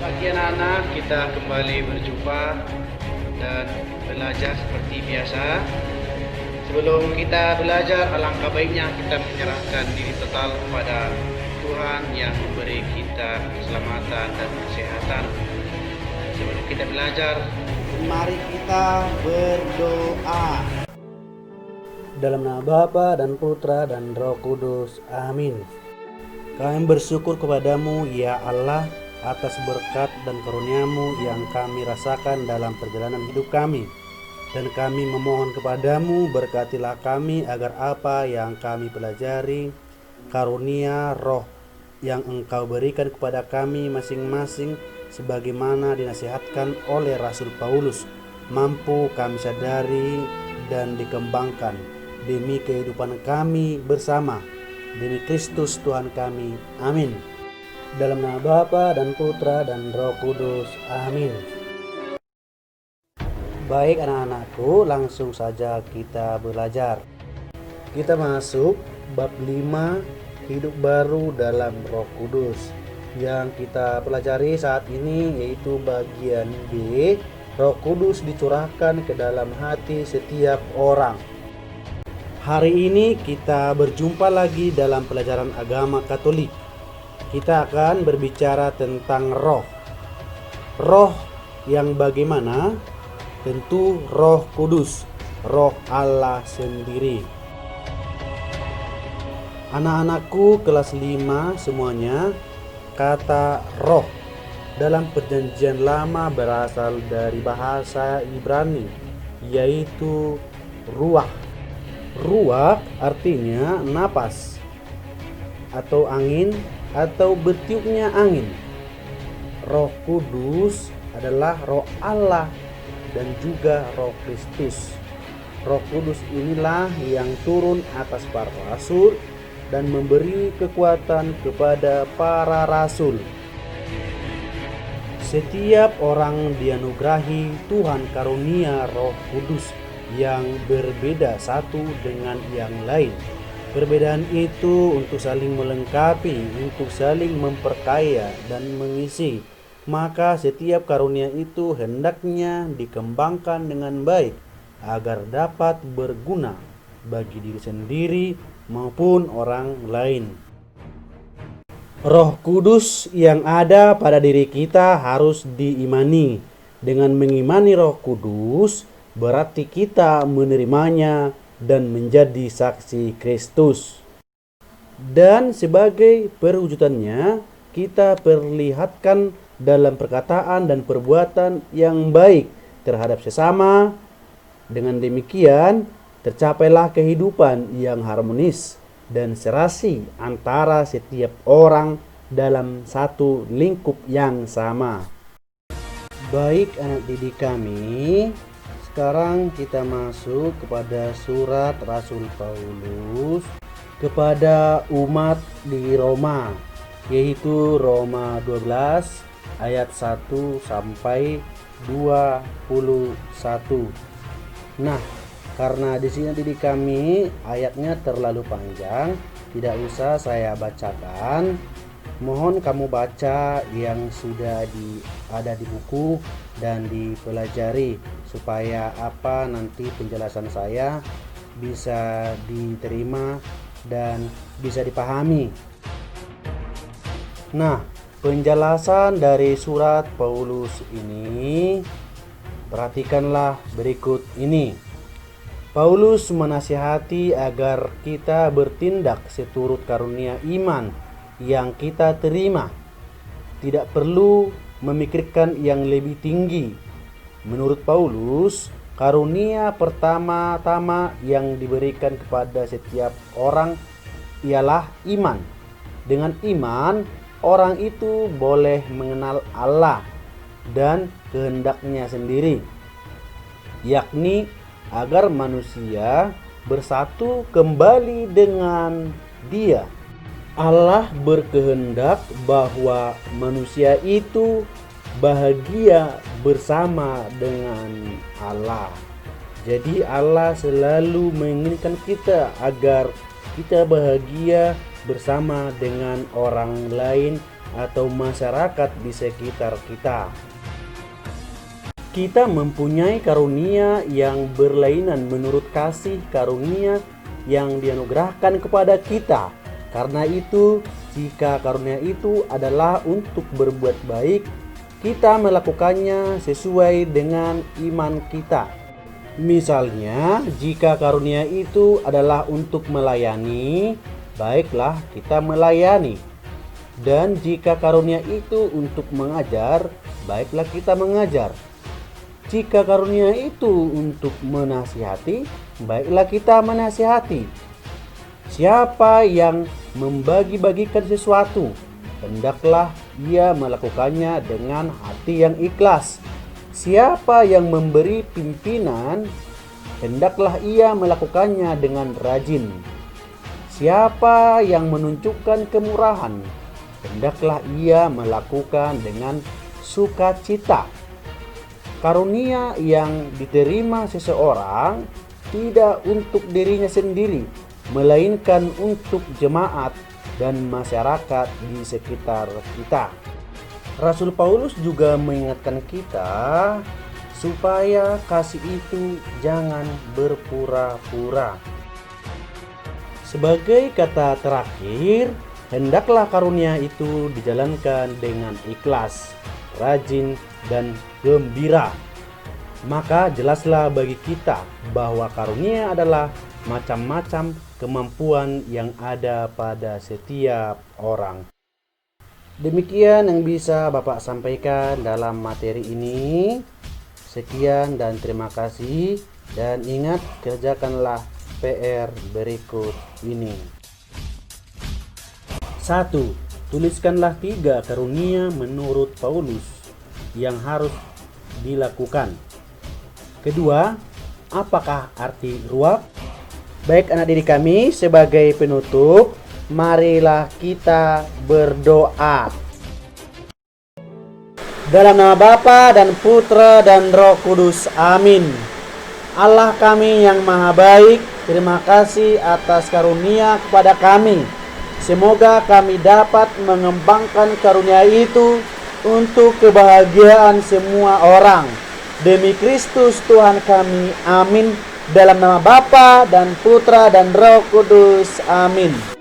Pagi anak-anak, kita kembali berjumpa dan belajar seperti biasa. Sebelum kita belajar, alangkah baiknya kita menyerahkan diri total kepada Tuhan yang memberi kita keselamatan dan kesehatan. Sebelum kita belajar, mari kita berdoa. Dalam nama Bapa dan Putra dan Roh Kudus. Amin. Kami bersyukur kepadamu ya Allah atas berkat dan karunia-Mu yang kami rasakan dalam perjalanan hidup kami. Dan kami memohon kepadamu, berkatilah kami agar apa yang kami pelajari, karunia roh yang Engkau berikan kepada kami masing-masing sebagaimana dinasihatkan oleh Rasul Paulus, mampu kami sadari dan dikembangkan demi kehidupan kami bersama, demi Kristus Tuhan kami. Amin. Dalam nama Bapa dan Putra dan Roh Kudus. Amin. Baik anak-anakku, langsung saja kita belajar. Kita masuk bab 5, hidup baru dalam Roh Kudus. Yang kita pelajari saat ini yaitu bagian B, Roh Kudus dicurahkan ke dalam hati setiap orang. Hari ini kita berjumpa lagi dalam pelajaran agama Katolik. Kita akan berbicara tentang roh. Roh yang bagaimana? Tentu Roh Kudus, Roh Allah sendiri. Anak-anakku kelas 5 semuanya, kata roh dalam perjanjian lama berasal dari bahasa Ibrani, yaitu ruach. Ruach artinya napas atau angin atau bertiupnya angin. Roh Kudus adalah Roh Allah dan juga Roh Kristus. Roh Kudus inilah yang turun atas para rasul dan memberi kekuatan kepada para rasul. Setiap orang dianugerahi Tuhan karunia Roh Kudus yang berbeda satu dengan yang lain. Perbedaan itu untuk saling melengkapi, untuk saling memperkaya dan mengisi. Maka setiap karunia itu hendaknya dikembangkan dengan baik agar dapat berguna bagi diri sendiri maupun orang lain. Roh Kudus yang ada pada diri kita harus diimani. Dengan mengimani Roh Kudus berarti kita menerimanya dan menjadi saksi Kristus. Dan sebagai perwujudannya, kita perlihatkan dalam perkataan dan perbuatan yang baik terhadap sesama. Dengan demikian, tercapailah kehidupan yang harmonis dan serasi antara setiap orang dalam satu lingkup yang sama. Baik anak didik kami, sekarang kita masuk kepada surat Rasul Paulus kepada umat di Roma, yaitu Roma 12 ayat 1 sampai 21. Nah, karena di sini didik kami ayatnya terlalu panjang, tidak usah saya bacakan. Mohon kamu baca yang sudah ada di buku dan dipelajari supaya nanti penjelasan saya bisa diterima dan bisa dipahami. Nah, penjelasan dari surat Paulus ini, perhatikanlah berikut ini. Paulus menasihati agar kita bertindak seturut karunia iman yang kita terima. Tidak perlu memikirkan yang lebih tinggi. Menurut Paulus, karunia pertama-tama yang diberikan kepada setiap orang ialah iman. Dengan iman, orang itu boleh mengenal Allah dan kehendaknya sendiri, yakni agar manusia bersatu kembali dengan Dia. Allah berkehendak bahwa manusia itu bahagia bersama dengan Allah. Jadi Allah selalu menginginkan kita agar kita bahagia bersama dengan orang lain atau masyarakat di sekitar kita. Kita mempunyai karunia yang berlainan menurut kasih karunia yang dianugerahkan kepada kita. Karena itu, jika karunia itu adalah untuk berbuat baik, kita melakukannya sesuai dengan iman kita. Misalnya, jika karunia itu adalah untuk melayani, baiklah kita melayani. Dan jika karunia itu untuk mengajar, baiklah kita mengajar. Jika karunia itu untuk menasihati, baiklah kita menasihati. Siapa yang membagi-bagikan sesuatu, hendaklah ia melakukannya dengan hati yang ikhlas. Siapa yang memberi pimpinan, hendaklah ia melakukannya dengan rajin. Siapa yang menunjukkan kemurahan, hendaklah ia melakukan dengan sukacita. Karunia yang diterima seseorang tidak untuk dirinya sendiri, melainkan untuk jemaat dan masyarakat di sekitar kita. Rasul Paulus juga mengingatkan kita supaya kasih itu jangan berpura-pura. Sebagai kata terakhir, hendaklah karunia itu dijalankan dengan ikhlas, rajin, dan gembira. Maka jelaslah bagi kita bahwa karunia adalah macam-macam kemampuan yang ada pada setiap orang. Demikian yang bisa Bapak sampaikan dalam materi ini. Sekian dan terima kasih. Dan ingat, kerjakanlah PR berikut ini. 1. Tuliskanlah 3 karunia menurut Paulus yang harus dilakukan. Kedua, apakah arti ruach? Baik anak didik kami, sebagai penutup, marilah kita berdoa. Dalam nama Bapa dan Putra dan Roh Kudus, amin. Allah kami yang maha baik, terima kasih atas karunia kepada kami. Semoga kami dapat mengembangkan karunia itu untuk kebahagiaan semua orang. Demi Kristus Tuhan kami, amin. Dalam nama Bapa dan Putra dan Roh Kudus, amin.